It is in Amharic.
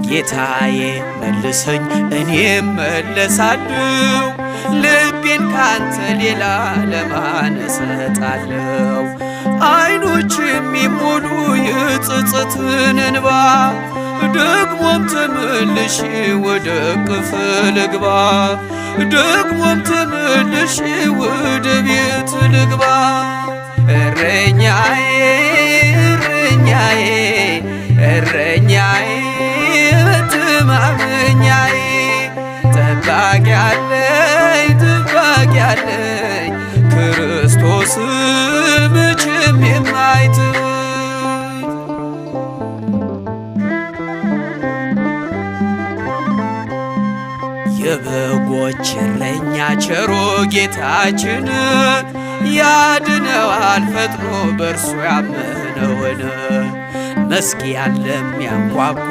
ጌታዬ መልሰኝ እኔም መለሳለሁ ልቤን ካንተ ሌላ ለማን እሰጣለሁ? አይኖች የሚሞሉ የጸጸትን እንባ ደግሞም ተመልሼ ወደ እቅፍ ልግባ ደግሞም ተመልሼ ወደ ቤት ልግባ። እረኛዬ እረኛዬ እረኛዬ መተማመኛዬ ጠባቂ አለኝ ጠባቂ አለኝ ክርስቶስ መቼም የማይተወኝ። የበጎች እረኛ ቸሮ ጌታችን ያድነዋል ፈጥኖ በእርሱ ያመነውን መዝጊያን ለሚያንኳኳ